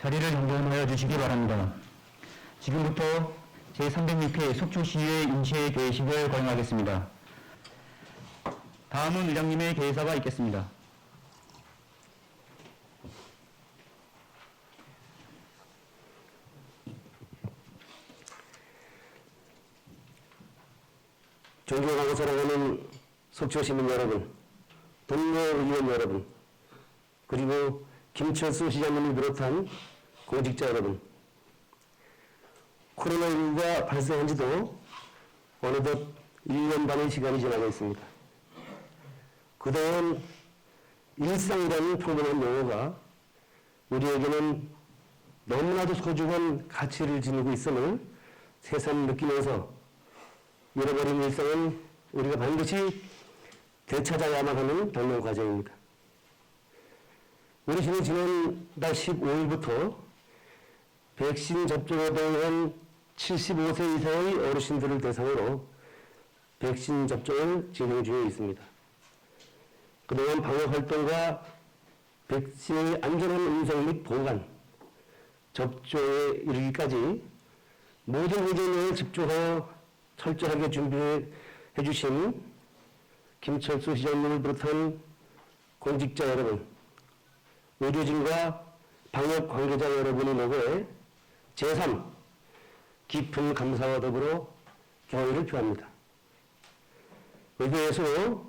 자리를 정돈하여 주시기 바랍니다. 지금부터 제306회 속초시의회 임시회 개회식을 거행하겠습니다. 다음은 의장님의 개회사가 있겠습니다. 존경하고 사랑하는 속초시민 여러분, 동료 의원 여러분, 그리고 김철수 시장님을 비롯한 공직자 여러분, 코로나19가 발생한 지도 어느덧 1년 반의 시간이 지나고 있습니다. 그동안 일상이라는 평범한 용어가 우리에게는 너무나도 소중한 가치를 지니고 있음을 새삼 느끼면서 잃어버린 일상은 우리가 반드시 되찾아야만 하는 당면 과제입니다. 우리 시는 지난달 15일부터 백신 접종에 동의한 75세 이상의 어르신들을 대상으로 백신 접종을 진행 중에 있습니다. 그동안 방역활동과 백신의 안전한 운송 및 보관, 접종에 이르기까지 모든 의견에 집중하여 철저하게 준비해 주신 김철수 시장님을 비롯한 공직자 여러분, 의료진과 방역 관계자 여러분의 노고에 제3 깊은 감사와 더불어 경의를 표합니다. 의회에서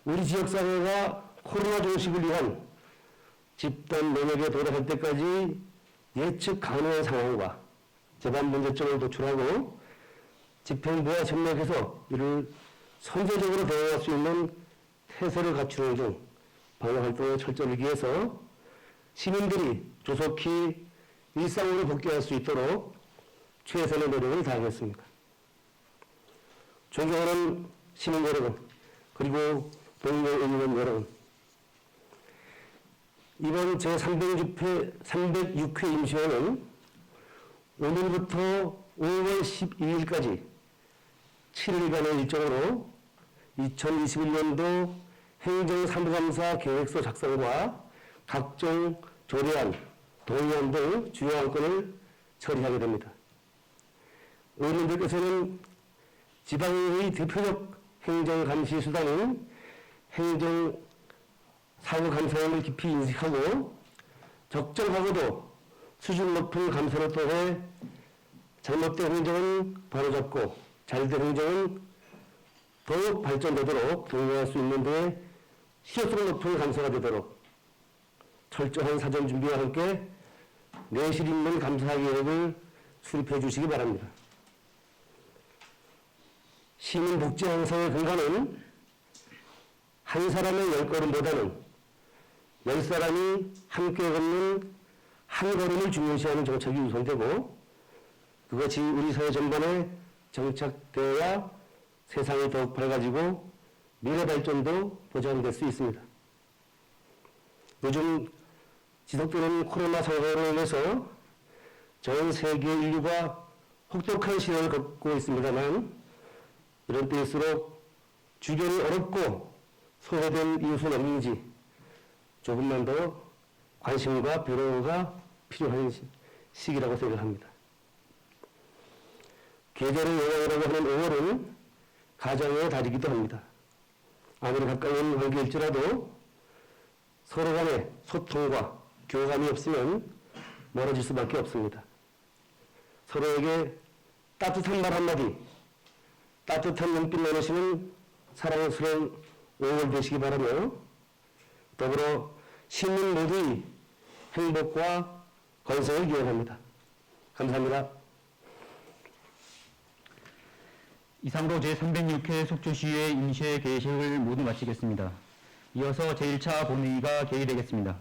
우리 지역사회가 코로나 종식을 위한 집단 면역에 도달할 때까지 예측 가능한 상황과 재반 문제점을 도출하고 집행부와 협력해서 이를 선제적으로 대응할 수 있는 태세를 갖추는 등 방역활동에 철저히 기해서 시민들이 조속히 일상으로 복귀할 수 있도록 최선의 노력을 다하겠습니다. 존경하는 시민 여러분, 그리고 동료 의원 여러분, 이번 제306회 임시회는 오늘부터 5월 12일까지 7일간의 일정으로 2021년도 행정사무감사 계획서 작성과 각종 조례안, 동의안 등 주요 안건을 처리하게 됩니다. 의원님들께서는 지방의회의 대표적 행정감시 수단인 행정사무감사원을 깊이 인식하고 적정하고도 수준 높은 감사를 통해 잘못된 행정은 바로잡고 잘된 행정은 더욱 발전되도록 독려할 수 있는 데 실효성 높은 감사가 되도록 철저한 사전 준비와 함께 내실 있는 감사 계획을 수립해 주시기 바랍니다. 시민 복지 향상의 근간은 한 사람의 10걸음보다는 10사람이 함께 걷는 한 걸음을 중요시하는 정책이 우선되고 그것이 우리 사회 전반에 정착되어야 세상이 더욱 밝아지고 미래 발전도 보장될 수 있습니다. 요즘 지속되는 코로나 상황으로 인해서 전 세계 인류가 혹독한 시련을 겪고 있습니다만 이런 때일수록 주변이 어렵고 소외된 이웃은 없는지 조금만 더 관심과 배려가 필요한 시기라고 생각합니다. 계절의 영향이라고 하는 5월은 가정의 달이기도 합니다. 아무리 가까운 관계일지라도 서로 간의 소통과 교감이 없으면 멀어질 수밖에 없습니다. 서로에게 따뜻한 말 한마디, 따뜻한 눈빛 나누시는 사랑스러운 5월 되시기 바라며 더불어 시민 모두의 행복과 건강을 기원합니다. 감사합니다. 이상으로 제306회 속초시의회 임시회 개회식을 모두 마치겠습니다. 이어서 제1차 본회의가 개의되겠습니다.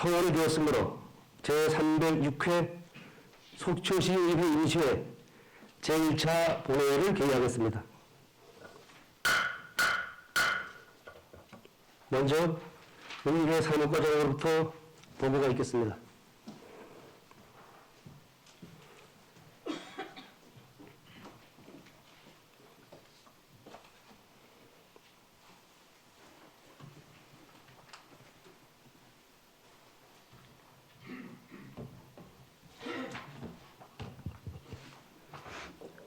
성원이 되었으므로 제306회 속초시의회 임시회 제1차 본회의를 개의하겠습니다. 먼저 의회 사무과장으로부터 보고가 있겠습니다.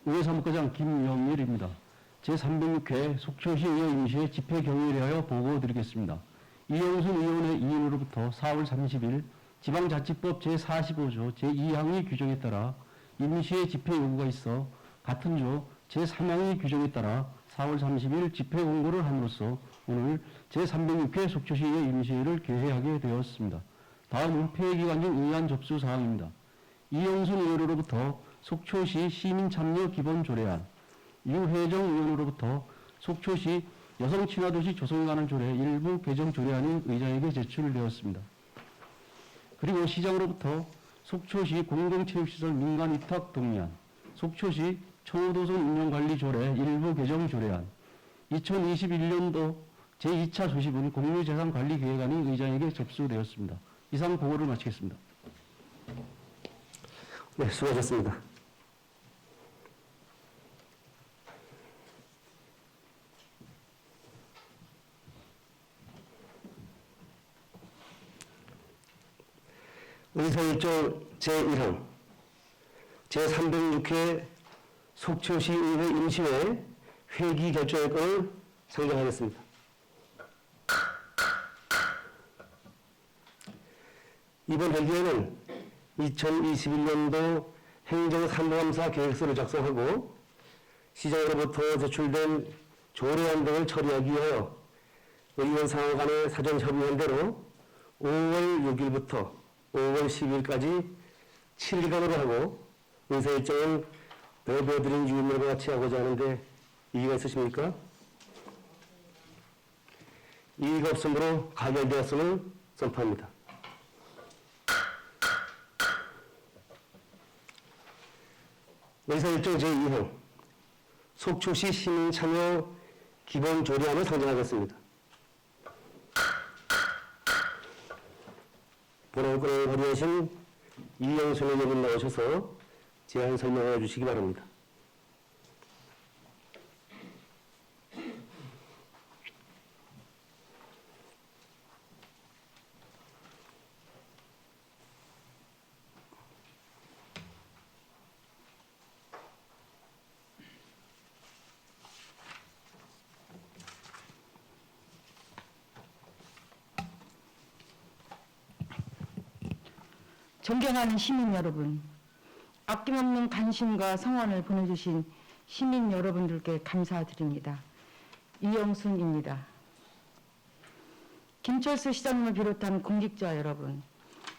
의회 사무과장 김영일입니다. 제306회 속초시 의회 임시회 집회 경위에 대하여 보고드리겠습니다. 이영순 의원의 이인으로부터 4월 30일 지방자치법 제45조 제2항의 규정에 따라 임시회 집회 요구가 있어 같은 조 제3항의 규정에 따라 4월 30일 집회 공고를 함으로써 오늘 제306회 속초시의회 임시회를 개회하게 되었습니다. 다음은 폐기관중 의안 접수 사항입니다. 이영순 의원으로부터 속초시 시민참여 기본조례안, 유혜정 의원으로부터 속초시 여성친화도시 조성에 관한 조례 일부 개정 조례안이 의장에게 제출되었습니다. 그리고 시장으로부터 속초시 공동체육시설 민간위탁 동의안, 속초시 청호도선 운영관리조례 일부 개정 조례안, 2021년도 제2차 조시분 공유재산관리계획안이 의장에게 접수되었습니다. 이상 보고를 마치겠습니다. 네, 수고하셨습니다. 의사일정 제1항 제306회 속초시 의회 임시회 회기 결정의 건을 상정하겠습니다. 이번 회기에는 2021년도 행정 산부감사 계획서를 작성하고 시장으로부터 제출된 조례안 등을 처리하기 위하여 의원 상호 간의 사전 협의한 대로 5월 6일부터 5월 10일까지 7일간으로 하고 의사 일정은 내보드린 유인으로 같이 하고자 하는데 이의가 있으십니까? 이의가 없으므로 가결되었음을 선포합니다. 의사일정 제2항 속초시 시민참여 기본조례안을 상정하겠습니다. 본회의권을 발의하신 이영순 의원님 나오셔서 제안 설명해 주시기 바랍니다. 존경하는 시민 여러분, 아낌없는 관심과 성원을 보내주신 시민 여러분들께 감사드립니다. 이영순입니다. 김철수 시장님을 비롯한 공직자 여러분,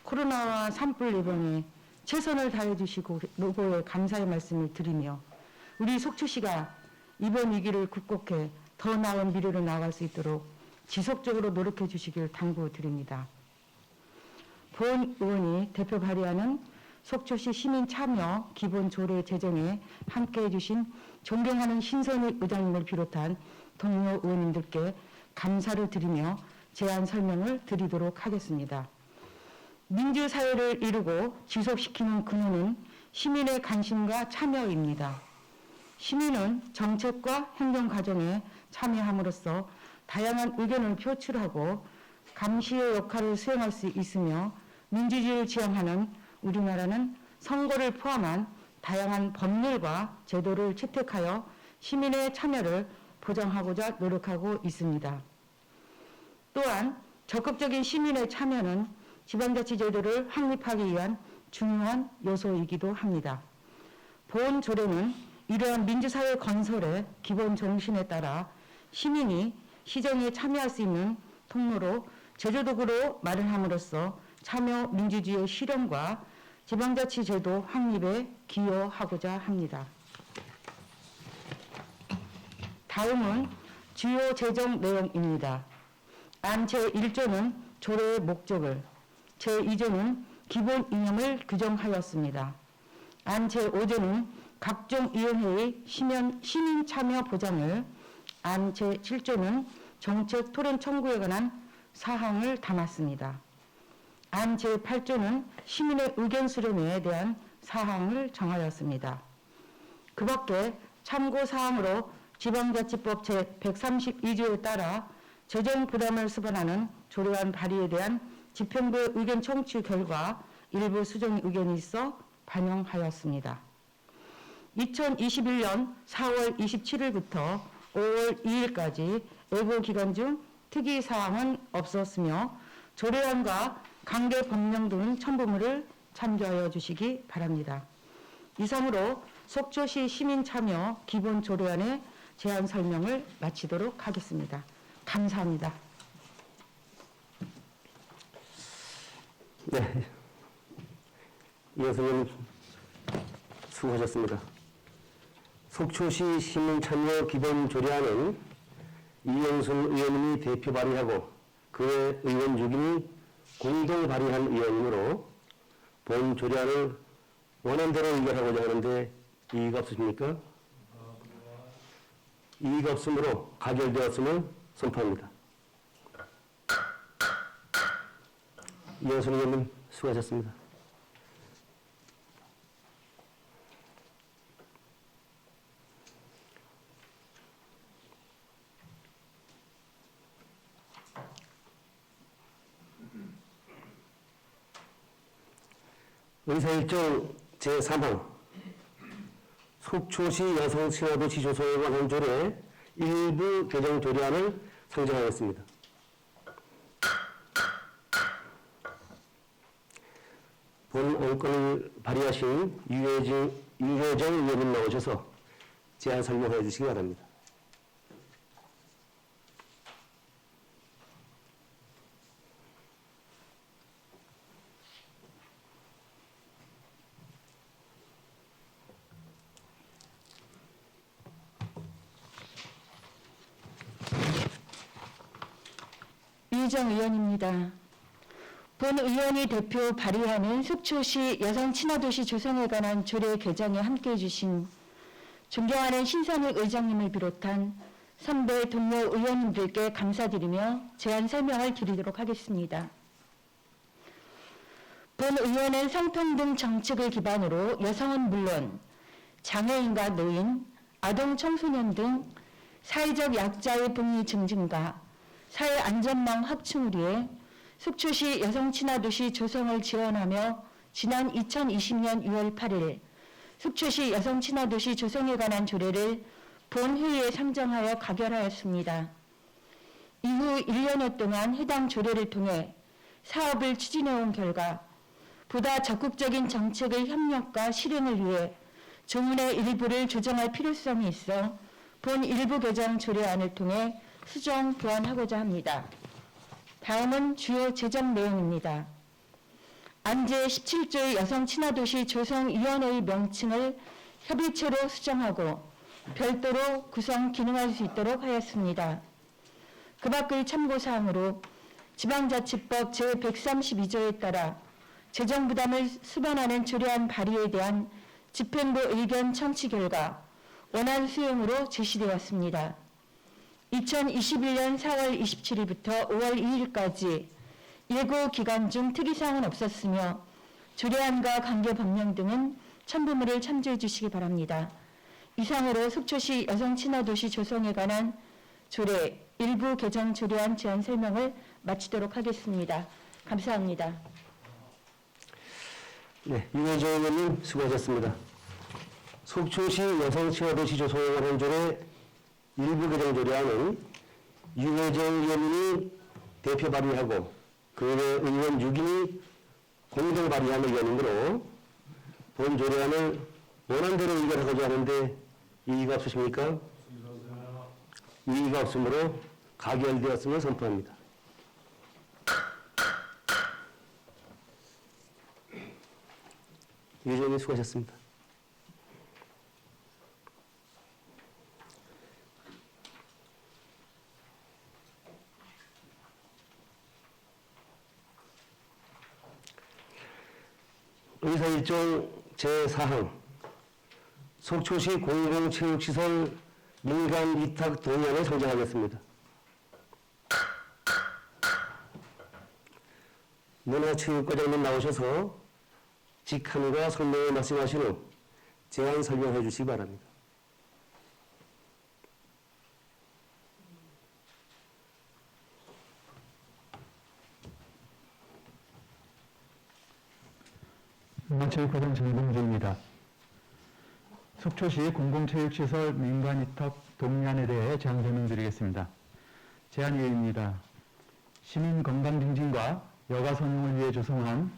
코로나와 산불 예방에 최선을 다해주시고 노고에 감사의 말씀을 드리며 우리 속초시가 이번 위기를 극복해 더 나은 미래로 나아갈 수 있도록 지속적으로 노력해 주시길 당부드립니다. 본 의원이 대표 발의하는 속초시 시민참여 기본조례 제정에 함께해 주신 존경하는 신선희 의장님을 비롯한 동료 의원님들께 감사를 드리며 제안 설명을 드리도록 하겠습니다. 민주사회를 이루고 지속시키는 근원은 시민의 관심과 참여입니다. 시민은 정책과 행정과정에 참여함으로써 다양한 의견을 표출하고 감시의 역할을 수행할 수 있으며 민주주의를 지향하는 우리나라는 선거를 포함한 다양한 법률과 제도를 채택하여 시민의 참여를 보장하고자 노력하고 있습니다. 또한 적극적인 시민의 참여는 지방자치제도를 확립하기 위한 중요한 요소이기도 합니다. 본 조례는 이러한 민주사회 건설의 기본 정신에 따라 시민이 시정에 참여할 수 있는 통로로 제도적으로 마련함으로써 참여 민주주의의 실현과 지방자치제도 확립에 기여하고자 합니다. 다음은 주요 제정 내용입니다. 안 제1조는 조례의 목적을, 제2조는 기본 이념을 규정하였습니다. 안 제5조는 각종 위원회의 시민 참여 보장을, 안 제7조는 정책 토론 청구에 관한 사항을 담았습니다. 안 제8조는 시민의 의견 수렴에 대한 사항을 정하였습니다. 그 밖에 참고사항으로 지방자치법 제132조에 따라 재정 부담을 수반하는 조례안 발의에 대한 집행부의 의견 청취 결과 일부 수정 의견이 있어 반영하였습니다. 2021년 4월 27일부터 5월 2일까지 예고 기간 중 특이 사항은 없었으며 조례안과 관계 법령 등 첨부물을 참조하여 주시기 바랍니다. 이상으로 속초시 시민 참여 기본 조례안의 제안 설명을 마치도록 하겠습니다. 감사합니다. 네, 이호선님 수고하셨습니다. 속초시 시민참여 기본 조례안은 이영순 의원님이 대표 발의하고 그의 의원 6인이 공동 발의한 의원이므로 본 조례안을 원안대로 의결하고자 하는데 이의가 없으십니까? 이의가 없으므로 가결되었음을 선포합니다. 이영순 의원님 수고하셨습니다. 의사일정 제3항 속초시 여성친화도시 조성에 관한 조례 일부 개정 조례안을 상정하였습니다. 본 안건을 발의하신 유혜정 의원님 나오셔서 제안 설명해 주시기 바랍니다. 유희정 의원입니다. 본 의원이 대표 발의하는 속초시 여성친화도시 조성에 관한 조례 개정에 함께해 주신 존경하는 신선익 의장님을 비롯한 선배 동료 의원님들께 감사드리며 제안 설명을 드리도록 하겠습니다. 본 의원은 성평등 정책을 기반으로 여성은 물론 장애인과 노인, 아동 청소년 등 사회적 약자의 복리 증진과 사회 안전망 확충을 위해 속초시 여성친화도시 조성을 지원하며 지난 2020년 6월 8일 속초시 여성친화도시 조성에 관한 조례를 본회의에 상정하여 가결하였습니다. 이후 1년여 동안 해당 조례를 통해 사업을 추진해온 결과 보다 적극적인 정책의 협력과 실행을 위해 조문의 일부를 조정할 필요성이 있어 본 일부 개정 조례안을 통해 수정 보완하고자 합니다. 다음은 주요 제정 내용입니다. 안제 17조의 여성친화도시 조성위원회의 명칭을 협의체로 수정하고 별도로 구성 기능할 수 있도록 하였습니다. 그 밖의 참고사항으로 지방자치법 제132조에 따라 재정부담을 수반하는 조례안 발의에 대한 집행부 의견 청취 결과 원안 수용으로 제시되었습니다. 2021년 4월 27일부터 5월 2일까지 예고 기간 중 특이사항은 없었으며 조례안과 관계 법령 등은 첨부물을 참조해 주시기 바랍니다. 이상으로 속초시 여성친화도시 조성에 관한 조례 일부 개정 조례안 제안 설명을 마치도록 하겠습니다. 감사합니다. 네, 유혜정 의원님 수고하셨습니다. 속초시 여성친화도시 조성에 관한 조례 일부 개정 조례안은 유혜정 의원님이 대표 발의하고 그 외 의원 6인이 공동 발의한 의견이므로 본 조례안을 원안대로 의결하고자 하는데 이의가 없으십니까? 이의가 없으므로 가결되었음을 선포합니다. 유혜정 의원님 수고하셨습니다. 의사일정 제4항 속초시 공공체육시설 민간위탁 동의안을 상정하겠습니다. 문화체육과장님 나오셔서 직함과 설명을 말씀하신 후 제안 설명해 주시기 바랍니다. 문화체육과장 정봉주입니다. 속초시 공공체육시설 민간위탁 동의안에 대해 제안 설명드리겠습니다. 제안의입니다. 시민 건강 증진과 여가 선용을 위해 조성한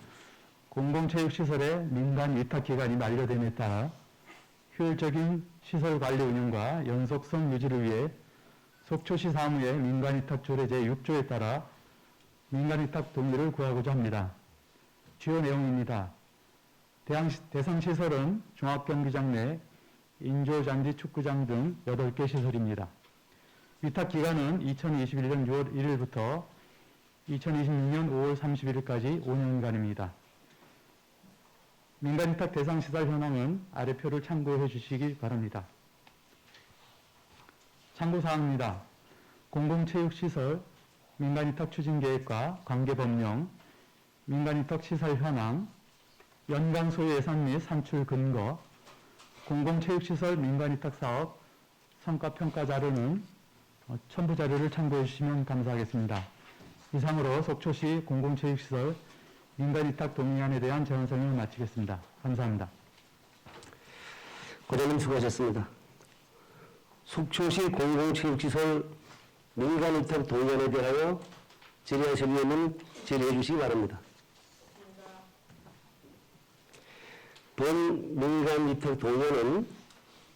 공공체육시설의 민간위탁기간이 만료됨에 따라 효율적인 시설 관리 운영과 연속성 유지를 위해 속초시 사무의 민간위탁 조례 제6조에 따라 민간위탁 동의를 구하고자 합니다. 주요 내용입니다. 대상 시설은 종합경기장 내 인조잔디 축구장 등 8개 시설입니다. 위탁 기간은 2021년 6월 1일부터 2026년 5월 31일까지 5년간입니다. 민간위탁 대상 시설 현황은 아래 표를 참고해 주시기 바랍니다. 참고사항입니다. 공공체육시설 민간위탁 추진계획과 관계법령, 민간위탁 시설 현황, 연간 소요 예산 및 산출 근거, 공공체육시설 민간위탁 사업 성과평가 자료는 첨부 자료를 참고해 주시면 감사하겠습니다. 이상으로 속초시 공공체육시설 민간위탁 동의안에 대한 제안 설명을 마치겠습니다. 감사합니다. 고객님 수고하셨습니다. 속초시 공공체육시설 민간위탁 동의안에 대하여 질의하실 의원은 질의해 주시기 바랍니다. 본 민간위탁 동의안은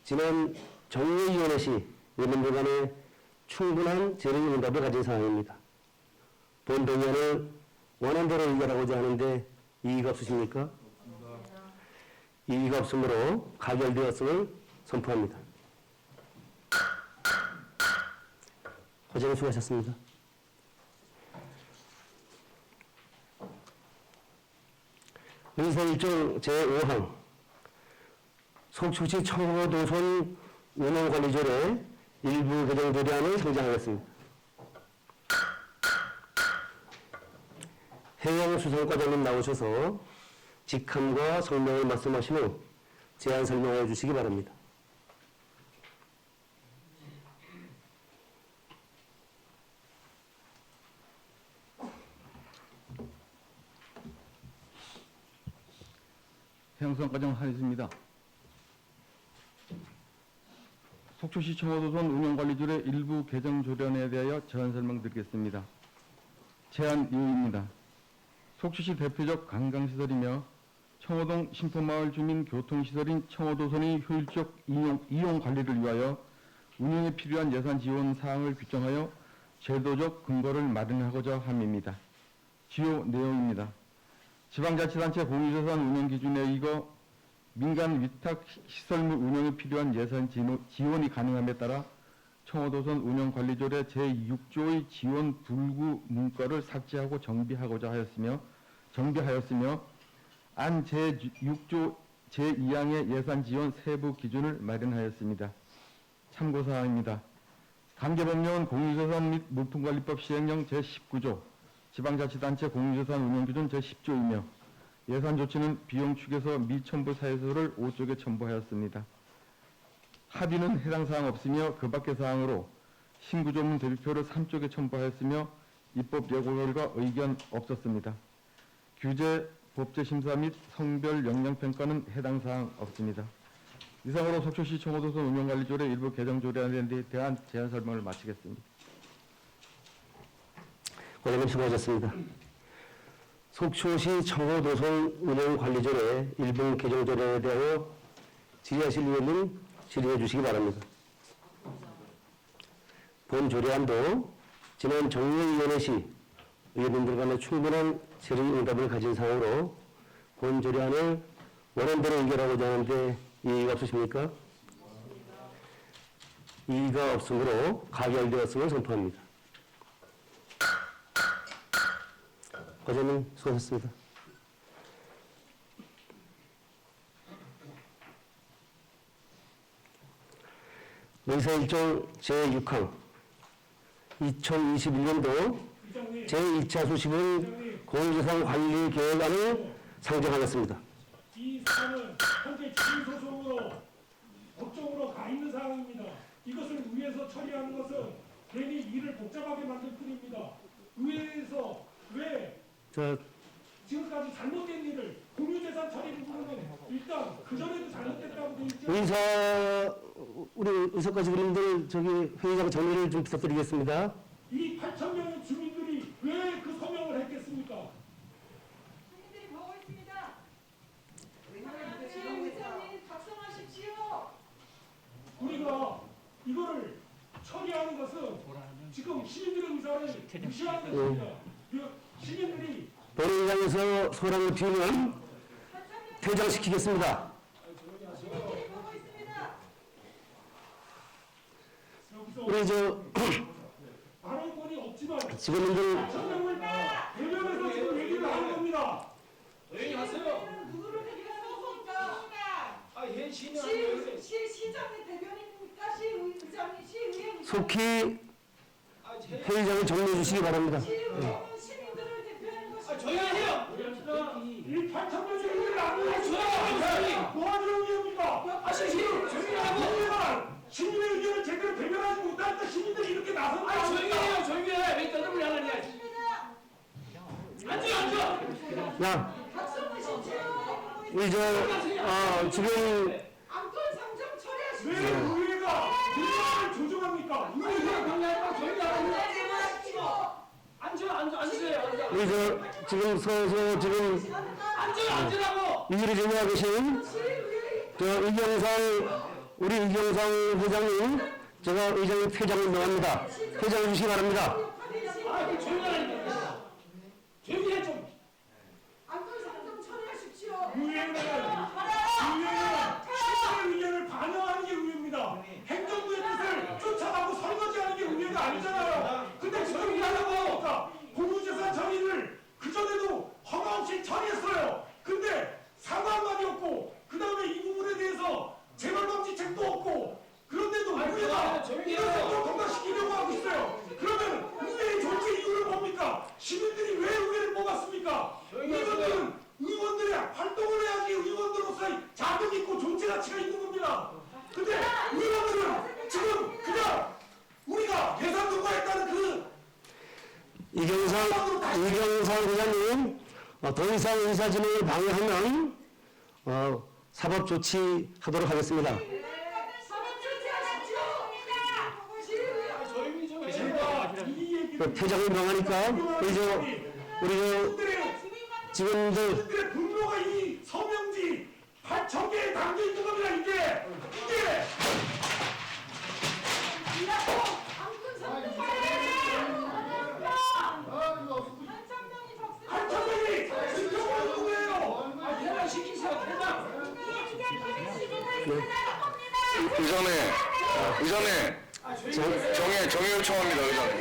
지난 정례위원회 시 의원들 간에 충분한 질의응답을 가진 사항입니다. 본 동의안을 원안대로 의결하고자 하는데 이의가 없으십니까? 이의가 없으므로 가결되었음을 선포합니다. 고생 수고하셨습니다. 의사일정 제5항 속초시 청호도선 운영관리조례 일부 개정 조례안을 상정하겠습니다. 해양수산과장님 나오셔서 직함과 성명을 말씀하신 후 제안 설명해 주시기 바랍니다. 해양수산과장 한희수입니다. 속초시 청호도선 운영관리조례 일부 개정 조례안에 대하여 제안 설명드리겠습니다. 제안 이유입니다. 속초시 대표적 관광시설이며 청호동 신포마을 주민 교통시설인 청호도선의 효율적 이용 관리를 위하여 운영에 필요한 예산 지원 사항을 규정하여 제도적 근거를 마련하고자 함입니다. 주요 내용입니다. 지방자치단체 공유재산 운영 기준에 의거 민간 위탁 시설물 운영에 필요한 예산 지원이 가능함에 따라 청호도선 운영관리조례 제6조의 지원 불구 문구를 삭제하고 정비하였으며 안 제6조 제2항의 예산 지원 세부 기준을 마련하였습니다. 참고사항입니다. 관계법령은 공유재산 및 물품관리법 시행령 제19조, 지방자치단체 공유재산 운영기준 제10조이며 예산 조치는 비용 축에서 미첨부 사유서를 5쪽에 첨부하였습니다. 합의는 해당 사항 없으며 그 밖의 사항으로 신구조문 대비표를 3쪽에 첨부하였으며 입법 예고 결과 의견 없었습니다. 규제, 법제심사 및 성별 역량평가는 해당 사항 없습니다. 이상으로 속초시 청호도선 운영관리조례 일부 개정 조례안에 대한 제안 설명을 마치겠습니다. 고객님 수고하셨습니다. 속초시 청호도선 운영관리조례 일부 개정 조례에 대하여 질의하실 의원은 질의해 주시기 바랍니다. 본 조례안도 지난 정례위원회 시 의원님들 간에 충분한 질의응답을 가진 사항으로 본 조례안을 원안대로 의결하고자 하는데 이의가 없으십니까? 이의가 없으므로 가결되었음을 선포합니다. 과장님 수고하셨습니다. 의사일정 제6항 2021년도 제2차 수습은 공유재산 관리 계획안을 상정하겠습니다. 이 사안은 현재 지휘소송으로 법정으로 가 있는 사항입니다. 이것을 의회에서 처리하는 것은 괜히 일을 복잡하게 만들 뿐입니다. 의회에서 왜 지금까지 잘못된 일을 공유재산 예산 처리 부분은 일단 그 전에도 잘못됐다고 돼 있죠. 우리 의석과 직원님들 저기 회의장 정리를 좀 부탁드리겠습니다. 이 8천 명의 주민들이 왜 그 서명을 했겠습니까? 주민들이 보고 있습니다. 지금 의장님 작성하십시오. 우리가 이거를 처리하는 것은 지금 시민들의 의사를 무시하는 것입니다. 시민들이 본회의장에서 소란을 피우면 퇴장시키겠습니다. 주민들이 보고 있습니다. 여기서 우리 저 발언권이 없지만 직원님들 8천 명을 대면해서 지금 얘기를 하는 겁니다. 누구를 대변하십니까? 시장의 대변인입니까? 시의장이 시의회입니까? 속히 회의장을 정리해 주시기 바랍니다. 시의회는 시민들을 대표하는 것입니다. 이 8천 명의 의견을 안 들어주세요. 뭐 하는 의견입니까? 우리가 시민의 의견을 제대로 대변하지 못하니까 시민들이 이렇게 나서는 거야. 야, 작성하십시오. 우리 지금 안건 상정 왜 처리하십시오. 의회가 의견을 조정합니까? 우리 지금 서서 지금 이의를 제기하고 계신 우리 의경상 회장님, 제가 의장님 퇴장을 명합니다. 퇴장해 주시기 바랍니다. 안건 상정 처리하십시오. 의회는 시민의 의견을 반영하는 게 의회입니다. 행정부의 뜻을 쫓아가고 설거지하는 게 의회가 아니잖아요. 근데 지금 이하는 거니까 공유재산 처리를 그전에도 허가 없이 처리했어요. 근데 사과 한마디 없고 그 다음에 이 부분에 대해서 재발방지책도 없고 그런데도 의회가 이것을 또 통과시키려고 하고 있어요. 그러면 의회의 존재 이유는 뭡니까? 시민들이 왜 의회를 뽑았습니까? 의원들의 활동을 해야지 의원들로서의 자격 있고 존재 가치가 있는 겁니다. 근데 의원들은 지금 그냥 우리가 예산 통과했다는 그 이경상 회장님, 더 이상 의사진행을 방해하면 사법 조치하도록 하겠습니다. 사법 조치하십시오. 제가 이 얘기를 퇴장을 명하니까 우리 직원들 시민들의 분노가 이 서명지 8천 개에 담겨 있는 겁니다. 이게 안건 상정 처리하십시오. 8천 명이 신청을 누구예요? 의장님, 정의 요청합니다, 의장님.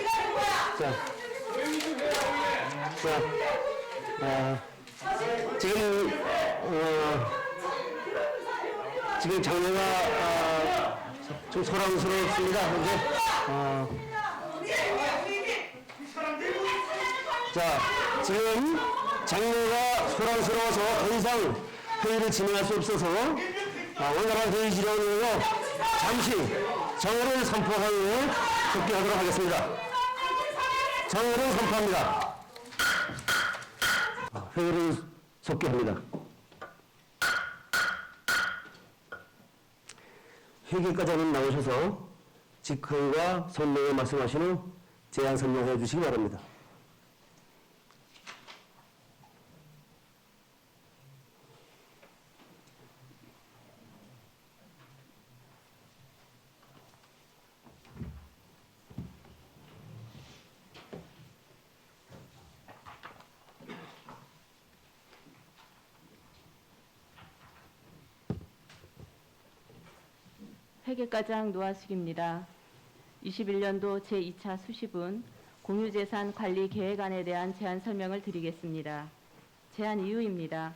지금 장례가 좀 소란스럽습니다. 지금 장례가 소란스러워서 더 이상 회의를 진행할 수 없어서 원활한 회의 진행을 위해 잠시 정회를 선포한 후에 복귀하도록 하겠습니다. 정회를 선포합니다. 회의를 속기합니다. 회계과장님 나오셔서 직항과 선명을 말씀하신 후 제안 설명해 주시기 바랍니다. 회계과장 노하숙입니다. 21년도 제2차 수시분 공유재산 관리 계획안에 대한 제안 설명을 드리겠습니다. 제안 이유입니다.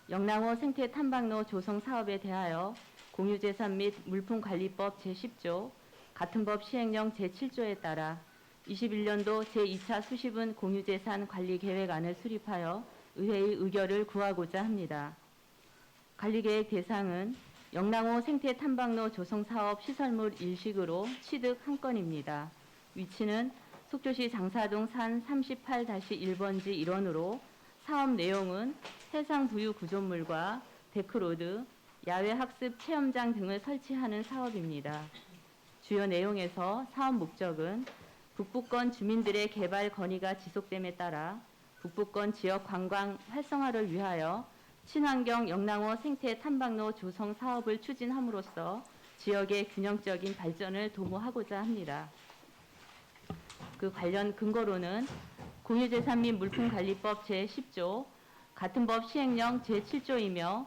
영랑호 생태 탐방로 조성 사업에 대하여 공유재산 및 물품관리법 제10조, 같은 법 시행령 제7조에 따라 21년도 제2차 수시분 공유재산 관리 계획안을 수립하여 의회의 의결을 구하고자 합니다. 관리계획 대상은 영랑호 생태 탐방로 조성 사업 시설물 일식으로 취득 한 건입니다. 위치는 속초시 장사동 산 38-1번지 일원으로 사업 내용은 해상부유 구조물과 데크로드, 야외 학습 체험장 등을 설치하는 사업입니다. 주요 내용에서 사업 목적은 북부권 주민들의 개발 건의가 지속됨에 따라 북부권 지역 관광 활성화를 위하여 친환경 영랑호 생태 탐방로 조성 사업을 추진함으로써 지역의 균형적인 발전을 도모하고자 합니다. 그 관련 근거로는 공유재산 및 물품관리법 제10조, 같은 법 시행령 제7조이며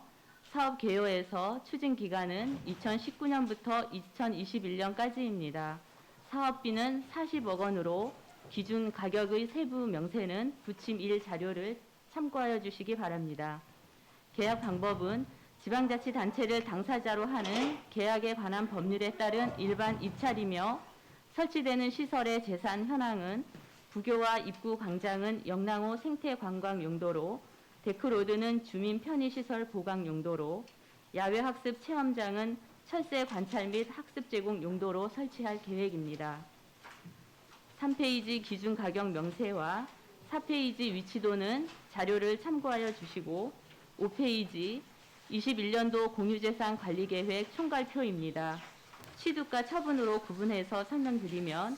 사업 개요에서 추진 기간은 2019년부터 2021년까지입니다. 사업비는 40억 원으로 기준 가격의 세부 명세는 부침 1 자료를 참고하여 주시기 바랍니다. 계약 방법은 지방자치단체를 당사자로 하는 계약에 관한 법률에 따른 일반 입찰이며 설치되는 시설의 재산 현황은 부교와 입구 광장은 영랑호 생태관광 용도로, 데크로드는 주민 편의시설 보강 용도로, 야외 학습 체험장은 철새 관찰 및 학습 제공 용도로 설치할 계획입니다. 3페이지 기준 가격 명세와 4페이지 위치도는 자료를 참고하여 주시고 5페이지 21년도 공유재산 관리계획 총괄표입니다. 취득과 처분으로 구분해서 설명드리면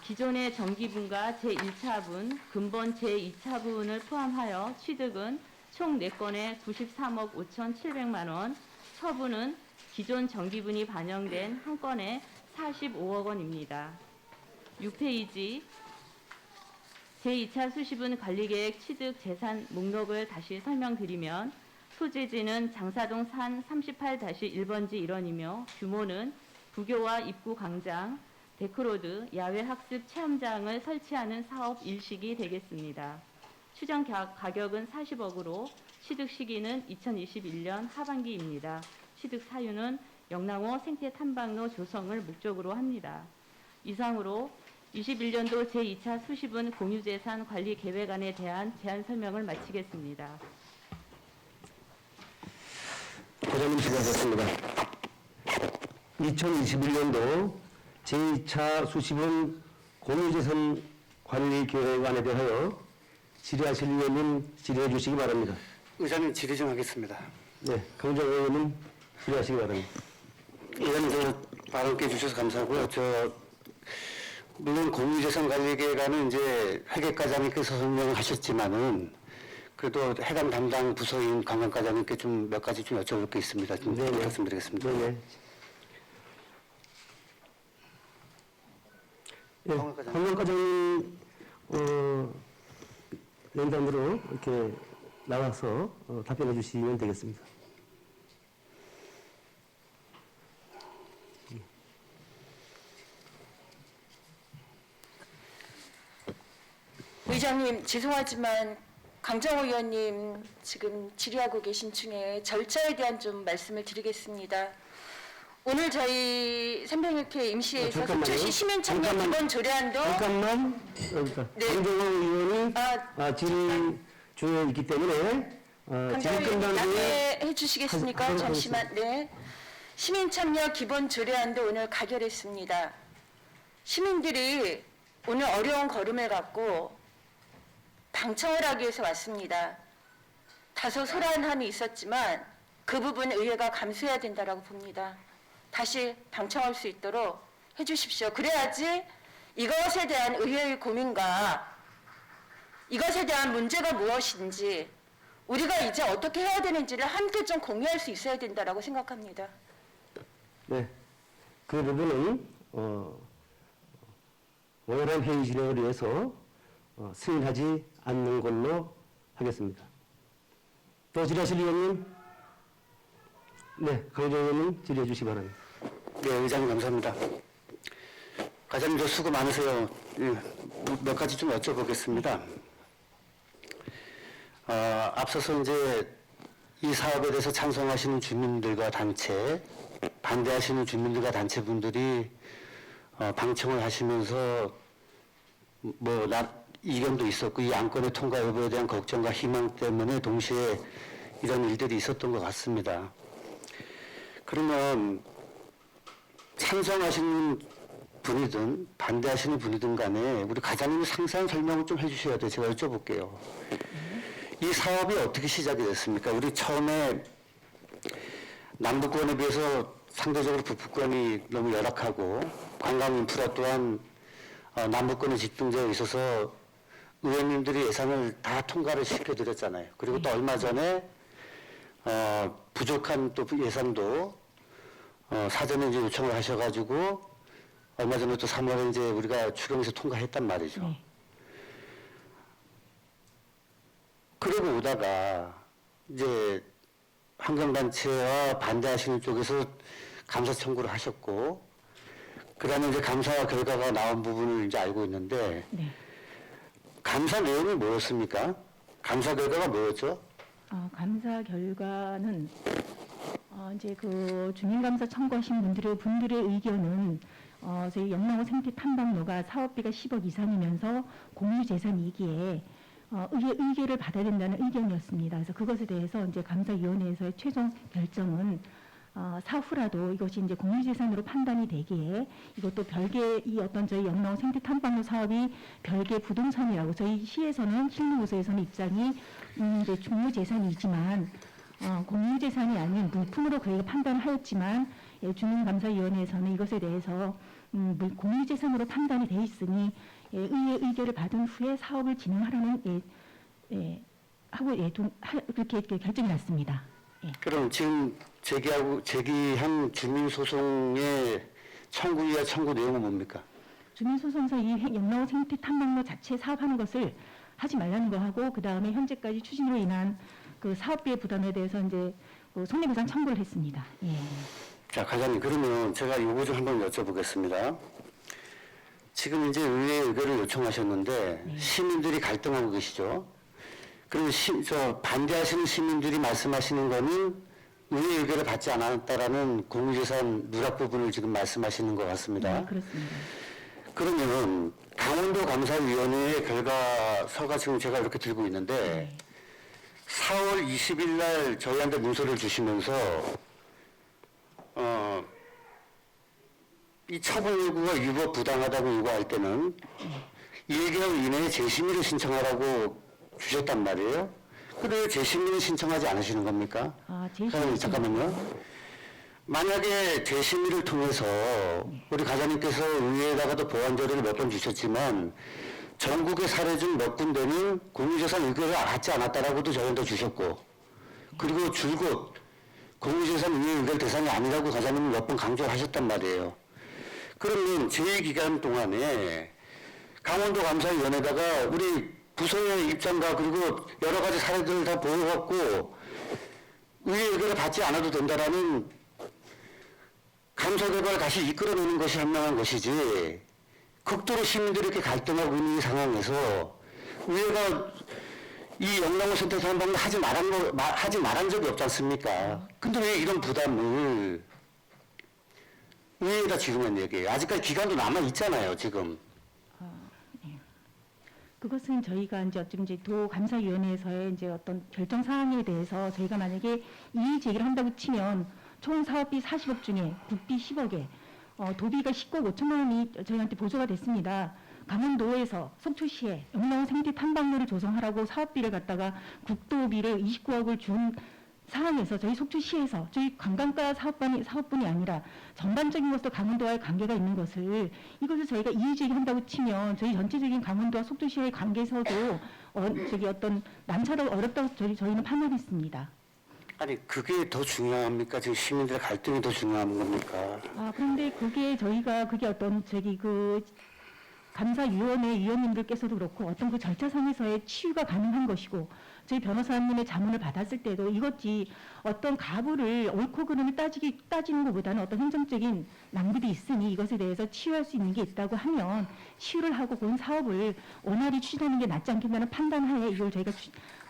기존의 정기분과 제1차분, 근본 제2차분을 포함하여 취득은 총 4건에 93억 5,700만 원, 처분은 기존 정기분이 반영된 한 건에 45억 원입니다. 6페이지 제2차 수시분 관리계획 취득 재산 목록을 다시 설명드리면 토지지는 장사동 산 38-1번지 일원이며 규모는 부교와 입구 광장, 데크로드, 야외 학습 체험장을 설치하는 사업 일식이 되겠습니다. 추정 가격은 40억으로 취득 시기는 2021년 하반기입니다. 취득 사유는 영랑호 생태 탐방로 조성을 목적으로 합니다. 이상으로 21년도 제2차 수시분 공유재산 관리 계획안에 대한 제안 설명을 마치겠습니다. 회장님 수고하셨습니다. 2021년도 제2차 수시분 공유재산 관리 계획안에 대하여 질의하실 의원님 질의해 주시기 바랍니다. 의장님 질의 좀 하겠습니다. 네, 강정 의원님 질의하시기 바랍니다. 의장님 발언께 주셔서 감사하고요. 물론 공유재산관리계획안은 이제 회계과장님께서 설명하셨지만은 그래도 해당 담당 부서인 관광과장님께 좀 몇 가지 좀 여쭤볼 게 있습니다. 좀 말씀드리겠습니다. 네네. 예, 관광과장님 연단으로 이렇게 나와서 답변해 주시면 되겠습니다. 의장님, 죄송하지만 강정호 의원님 지금 질의하고 계신 중에 절차에 대한 좀 말씀을 드리겠습니다. 오늘 저희 306회 임시회에서 속초시 시민참여 기본 조례안도 잠깐만, 네. 강정호 의원이 질의 중에 있기 때문에 강정호 의원님 양해해 주시겠습니까? 하도록 잠시만. 네. 시민참여 기본 조례안도 오늘 가결했습니다. 시민들이 오늘 어려운 걸음을 갖고 방청을 하기 위해서 왔습니다. 다소 소란함이 있었지만 그 부분 의회가 감수해야 된다고 봅니다. 다시 방청할 수 있도록 해주십시오. 그래야지 이것에 대한 의회의 고민과 이것에 대한 문제가 무엇인지 우리가 이제 어떻게 해야 되는지를 함께 좀 공유할 수 있어야 된다고 생각합니다. 네, 그 부분은 원활한 회의 진행을 위해서 승인하지 않는 걸로 하겠습니다. 또 질의하실 의원님? 네, 강정 의원님 질의해 주시기 바랍니다. 네, 의장님 감사합니다. 과장님 수고 많으세요. 몇 가지 좀 여쭤보겠습니다. 앞서서 이제 이 사업에 대해서 찬성하시는 주민들과 단체, 반대하시는 주민들과 단체분들이 방청을 하시면서 이견도 있었고 이 안건의 통과 여부에 대한 걱정과 희망 때문에 동시에 이런 일들이 있었던 것 같습니다. 그러면 찬성하시는 분이든 반대하시는 분이든 간에 우리 과장님이 상세한 설명을 좀 해주셔야 돼요. 제가 여쭤볼게요. 이 사업이 어떻게 시작이 됐습니까? 우리 처음에 남북권에 비해서 상대적으로 북부권이 너무 열악하고 관광 인프라 또한 남북권에 집중되어 있어서 의원님들이 예산을 다 통과를 시켜드렸잖아요. 그리고 또 얼마 전에 부족한 또 예산도 사전에 이제 요청을 하셔가지고 얼마 전에 또 3월에 이제 우리가 추경에서 통과했단 말이죠. 네. 그러고 오다가 이제 환경단체와 반대하시는 쪽에서 감사 청구를 하셨고, 그 다음에 이제 감사 결과가 나온 부분을 이제 알고 있는데, 네. 감사 내용이 뭐였습니까? 감사 결과가 뭐였죠? 감사 결과는 이제 그 주민감사 청구하신 분들의 의견은 저희 영랑호 생태 탐방로가 사업비가 10억 이상이면서 공유재산이기에 의계를 받아야 된다는 의견이었습니다. 그래서 그것에 대해서 이제 감사위원회에서의 최종 결정은 사후라도 이것이 이제 공유재산으로 판단이 되기에 이것도 별개 이 어떤 저희 영랑호 생태 탐방로 사업이 별개 부동산이라고 저희 시에서는 실무부서에서는 입장이 이제 중요재산이지만 공유재산이 아닌 물품으로 저희가 판단을 하였지만 주민감사위원회에서는 이것에 대해서 공유재산으로 판단이 돼 있으니 의회 의결을 받은 후에 사업을 진행하라는 그렇게 결정이 났습니다. 그럼 지금 제기한 주민소송의 청구이와 청구 내용은 뭡니까? 주민소송서 이 영랑호 생태 탐방로 자체 사업하는 것을 하지 말라는 거 하고 그 다음에 현재까지 추진으로 인한 그 사업비의 부담에 대해서 이제 손해배상 청구를 했습니다. 예. 자, 과장님, 그러면 제가 요거 좀 한번 여쭤보겠습니다. 지금 이제 의회 의결을 요청하셨는데 시민들이 갈등하고 계시죠? 그럼 반대하시는 시민들이 말씀하시는 거는 의회 의결을 받지 않았다라는 공유재산 누락 부분을 지금 말씀하시는 것 같습니다. 네, 그렇습니다. 그러면 강원도 감사위원회의 결과서가 지금 제가 이렇게 들고 있는데 4월 20일 날 저희한테 문서를 주시면서 이 처벌 요구가 위법 부당하다고 요구할 때는 1개월 이내에 재심의를 신청하라고 주셨단 말이에요. 근데 재심의를 신청하지 않으시는 겁니까? 잠깐만요. 만약에 재심의를 통해서 우리 과장님께서 의회에다가도 보완 자료를 몇 번 주셨지만 전국의 사례 중 몇 군데는 공유재산 의결을 받지 않았다라고도 저희한테 주셨고, 그리고 줄곧 공유재산 의회 의결 대상이 아니라고 과장님은 몇 번 강조하셨단 말이에요. 그러면 제2기간 동안에 강원도 감사위원회다가 우리 부서의 입장과 그리고 여러 가지 사례들을 다 보여갖고 의회 의결을 받지 않아도 된다라는 감사 결과를 다시 이끌어내는 것이 현명한 것이지, 극도로 시민들이 이렇게 갈등하고 있는 이 상황에서 의회가 이 영랑호 생태 탐방을 하지 말한 적이 없지 않습니까? 근데 왜 이런 부담을 의회에다 지르면 얘기해요? 아직까지 기간도 남아 있잖아요, 지금. 그것은 저희가 이제 어쩜 이제 도감사위원회에서의 이제 어떤 결정 사항에 대해서 저희가 만약에 이의 제기를 한다고 치면 총 사업비 40억 중에 국비 10억에 도비가 10억 5천만 원이 저희한테 보조가 됐습니다. 강원도에서 속초시에 영랑호 생태 탐방로를 조성하라고 사업비를 갖다가 국도비를 29억을 준 상황에서 저희 속초시에서 저희 관광가 사업분이 아니라 전반적인 것도 강원도와의 관계가 있는 것을 이것을 저희가 이의제기한다고 치면 저희 전체적인 강원도와 속초시의 관계에서도 어떤 난처하고 어렵다고 저희는 판단했습니다. 아니 그게 더 중요합니까? 지금 시민들의 갈등이 더 중요한 겁니까? 그런데 그게 어떤 감사위원회 위원님들께서도 그렇고 어떤 그 절차상에서의 치유가 가능한 것이고 저희 변호사님의 자문을 받았을 때도 이것이 어떤 가부를 옳고 그름을 따지는 것보다는 어떤 행정적인 낭비도 있으니 이것에 대해서 치유할 수 있는 게 있다고 하면 치유를 하고 그 사업을 원활히 추진하는 게 낫지 않겠다는 판단하에 이걸 저희가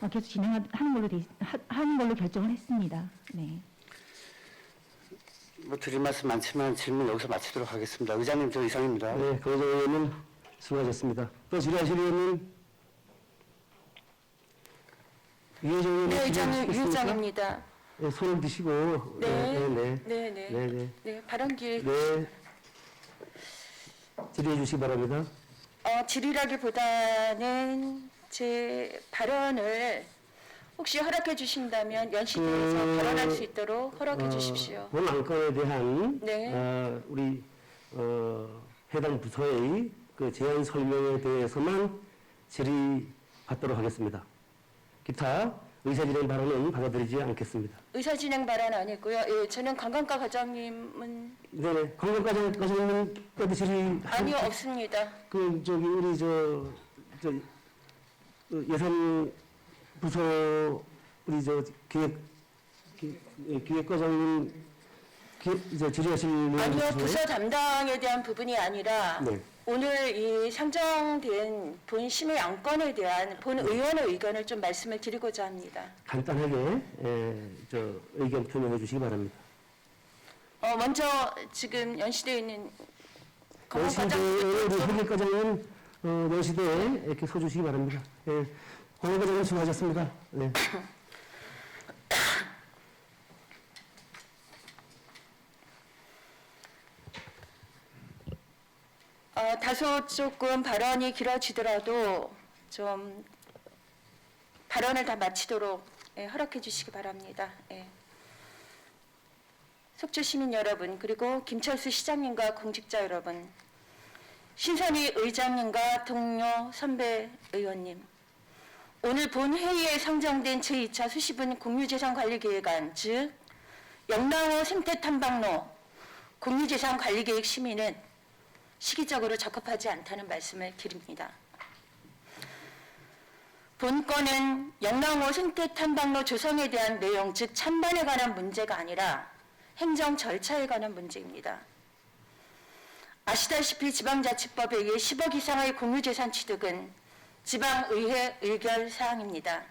계속 하는 걸로 결정을 했습니다. 네. 뭐 드릴 말씀 많지만 질문 여기서 마치도록 하겠습니다. 의장님 저 이상입니다. 네, 강의장 의원님 수고하셨습니다. 또 질의하실 의원님? 유혜정 의원님. 네, 저는 유혜정입니다. 네, 손을 드시고. 네, 발언 기회. 네. 질의해 주시기 바랍니다. 질의라기보다는 제 발언을 혹시 허락해 주신다면 연시대에서 발언할 수 있도록 허락해 주십시오. 본 안건에 대한 네. 우리 해당 부서의 그 제안 설명에 대해서만 질의받도록 하겠습니다. 기타 의사진행 발언은 받아들이지 않겠습니다. 의사진행 발언 아니고요. 예, 저는 관광과 과장님은 네네. 관광과장님 때도 질의 아니요, 없습니다. 그 저기 우리 예산 부서 우리 기획과장님 이제 질의하실 아니요, 내용 부서 담당에 대한 부분이 아니라 네. 오늘 이 상정된 본 심의 안건에 대한 본 의원의 의견을 좀 말씀을 드리고자 합니다. 간단하게 의견 표명해 주시기 바랍니다. 먼저 지금 연시대에 있는 연시대의 우리 관광과장 회계과장님 연시대에 이렇게 서주시기 바랍니다. 예, 관광과장님 수고하셨습니다. 네. 다소 조금 발언이 길어지더라도 좀 발언을 다 마치도록 허락해 주시기 바랍니다. 속초 시민 여러분, 그리고 김철수 시장님과 공직자 여러분, 신선희 의장님과 동료 선배 의원님, 오늘 본 회의에 상정된 제2차 수시분 공유재산관리계획안, 즉 영랑호 생태탐방로 공유재산관리계획 심의는 시기적으로 적합하지 않다는 말씀을 드립니다. 본건은 영랑호 생태탐방로 조성에 대한 내용, 즉 찬반에 관한 문제가 아니라 행정 절차에 관한 문제입니다. 아시다시피 지방자치법에 의해 10억 이상의 공유재산 취득은 지방의회 의결 사항입니다.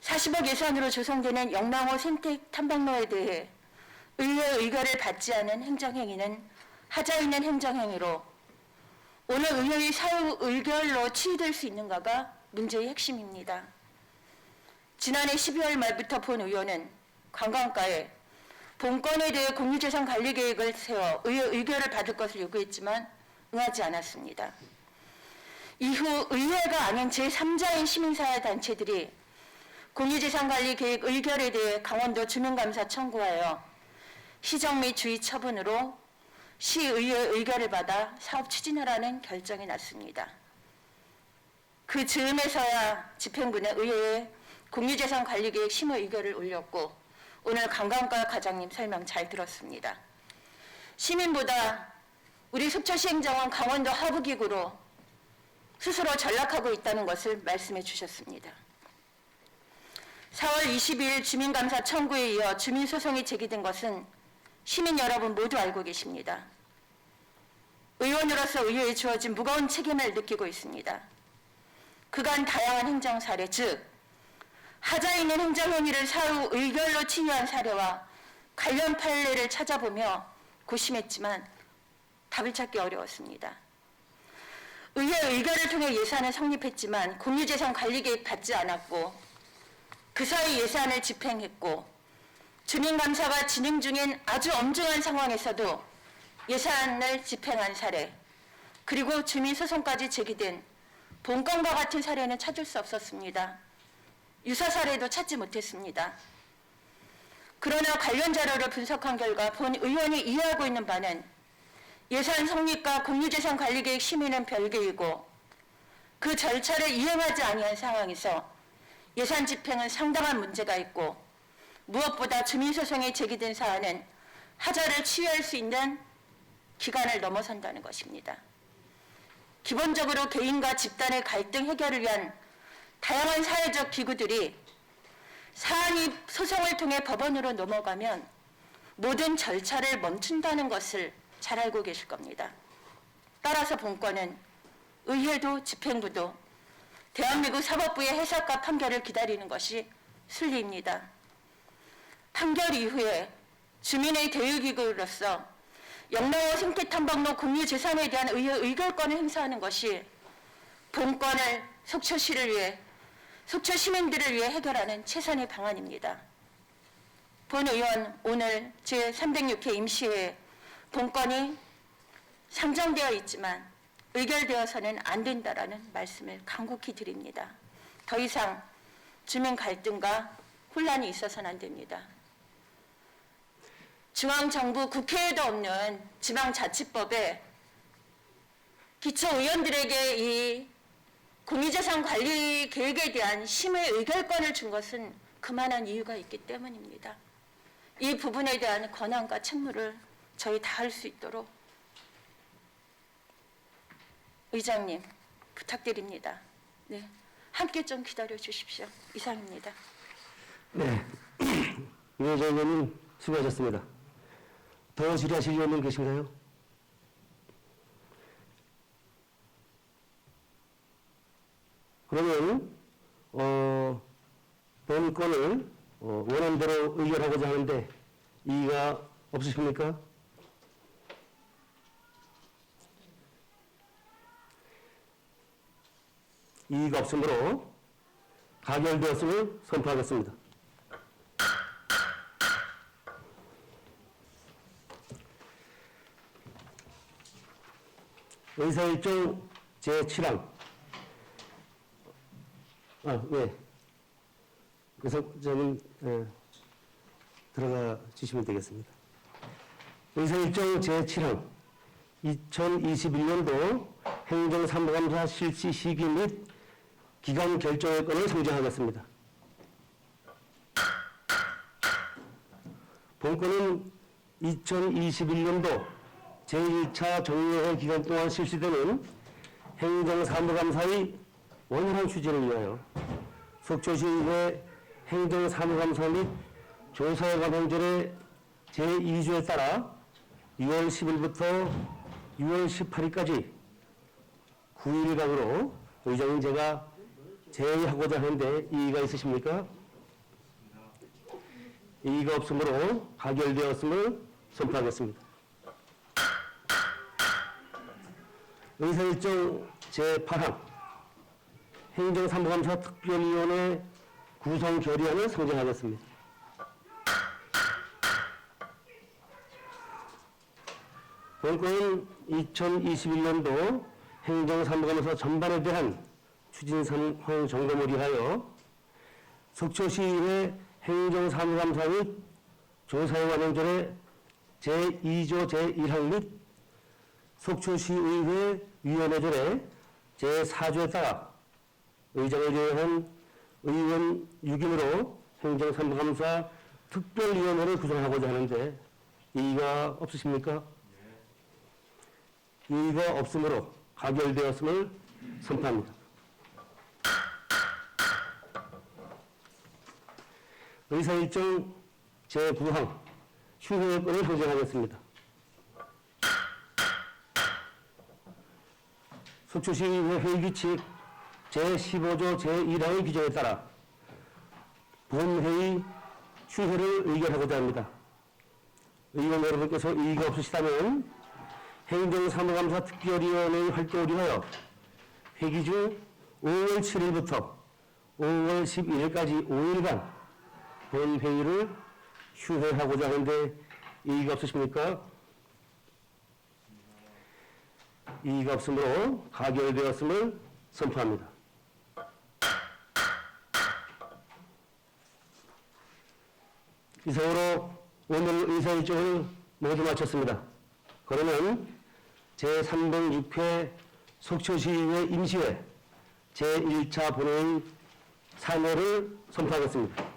40억 예산으로 조성되는 영랑호 생태탐방로에 대해 의회 의결을 받지 않은 행정행위는 하자 있는 행정행위로 오늘 의회의 사후 의결로 치유될 수 있는가가 문제의 핵심입니다. 지난해 12월 말부터 본 의원은 관광가에 본건에 대해 공유재산관리계획을 세워 의회 의결을 받을 것을 요구했지만 응하지 않았습니다. 이후 의회가 아닌 제3자인 시민사회단체들이 공유재산관리계획 의결에 대해 강원도 주민감사 청구하여 시정 및 주의 처분으로 시의회 의결을 받아 사업 추진하라는 결정이 났습니다. 그 즈음에서야 집행부는 의회에 공유재산관리계획 심의 의결을 올렸고 오늘 관광과 과장님 설명 잘 들었습니다. 시민보다 우리 속초시 행정은 강원도 하부기구로 스스로 전락하고 있다는 것을 말씀해 주셨습니다. 4월 22일 주민감사 청구에 이어 주민소송이 제기된 것은 시민 여러분 모두 알고 계십니다. 의원으로서 의회에 주어진 무거운 책임을 느끼고 있습니다. 그간 다양한 행정 사례, 즉 하자 있는 행정행위를 사후 의결로 치유한 사례와 관련 판례를 찾아보며 고심했지만 답을 찾기 어려웠습니다. 의회 의결을 통해 예산을 성립했지만 공유재산관리계획 받지 않았고 그 사이 예산을 집행했고 주민감사가 진행 중인 아주 엄중한 상황에서도 예산을 집행한 사례, 그리고 주민소송까지 제기된 본건과 같은 사례는 찾을 수 없었습니다. 유사 사례도 찾지 못했습니다. 그러나 관련 자료를 분석한 결과 본 의원이 이해하고 있는 바는 예산 성립과 공유재산관리계획 심의는 별개이고 그 절차를 이행하지 아니한 상황에서 예산 집행은 상당한 문제가 있고 무엇보다 주민소송에 제기된 사안은 하자를 치유할 수 있는 기간을 넘어선다는 것입니다. 기본적으로 개인과 집단의 갈등 해결을 위한 다양한 사회적 기구들이 사안이 소송을 통해 법원으로 넘어가면 모든 절차를 멈춘다는 것을 잘 알고 계실 겁니다. 따라서 본건은 의회도 집행부도 대한민국 사법부의 해석과 판결을 기다리는 것이 순리입니다. 판결 이후에 주민의 대의기구로서 영랑호 생태탐방로 공유재산에 대한 의회 의결권을 행사하는 것이 본건을 속초시를 위해, 속초 시민들을 위해 해결하는 최선의 방안입니다. 본 의원 오늘 제306회 임시회에 본건이 상정되어 있지만 의결되어서는 안 된다라는 말씀을 간곡히 드립니다. 더 이상 주민 갈등과 혼란이 있어서는 안 됩니다. 중앙정부 국회에도 없는 지방자치법에 기초의원들에게 이 공유재산 관리 계획에 대한 심의 의결권을 준 것은 그만한 이유가 있기 때문입니다. 이 부분에 대한 권한과 책무를 저희 다 할 수 있도록 의장님 부탁드립니다. 네, 함께 좀 기다려 주십시오. 이상입니다. 네, 위원장님 수고하셨습니다. 더 질의하실 의원님 계신가요? 그러면 본건을 원안대로 의결하고자 하는데 이의가 없으십니까? 이의가 없으므로 가결되었음을 선포하겠습니다. 의사일정 제7항 네. 그래서 저는 들어가 주시면 되겠습니다. 의사일정 제7항 2021년도 행정사무감사 실시 시기 및 기간 결정의 건을 상정하겠습니다. 본건은 2021년도 제1차 정례회 기간 동안 실시되는 행정사무감사의 원활한 추진을 위하여 속초시의회 행정사무감사 및 조사관행절의 제2조에 따라 6월 10일부터 6월 18일까지 9일간으로 의장님 제가 제의하고자 하는데 이의가 있으십니까? 이의가 없으므로 가결되었음을 선포하겠습니다. 의사일정 제8항 행정사무감사 특별위원회 구성 결의안을 상정하겠습니다. 본건은 2021년도 행정사무감사 전반에 대한 추진 상황 점검을 위하여 속초시의회 행정사무감사 및 조사관행절의 제2조 제1항 및 속초시의회 위원회절의 제4조에 따라 의장을 제외한 의원 6인으로 행정사무감사 특별위원회를 구성하고자 하는데 이의가 없으십니까? 이의가 없으므로 가결되었음을 선포합니다. 의사일정 제9항 휴회권을 상정하겠습니다. 속초시의회 회의규칙 제15조 제1항의 규정에 따라 본회의 휴회를 의결하고자 합니다. 의원 여러분께서 이의가 없으시다면 행정사무감사 특별위원회의 활동을 위하여 회기 중 5월 7일부터 5월 11일까지 5일간 본회의를 휴회하고자 하는데 이의가 없으십니까? 이의가 없으므로 가결되었음을 선포합니다. 이상으로 오늘 의사일정을 모두 마쳤습니다. 그러면 제306회 속초시의회 임시회 제1차 본회의 3회를 선포하겠습니다.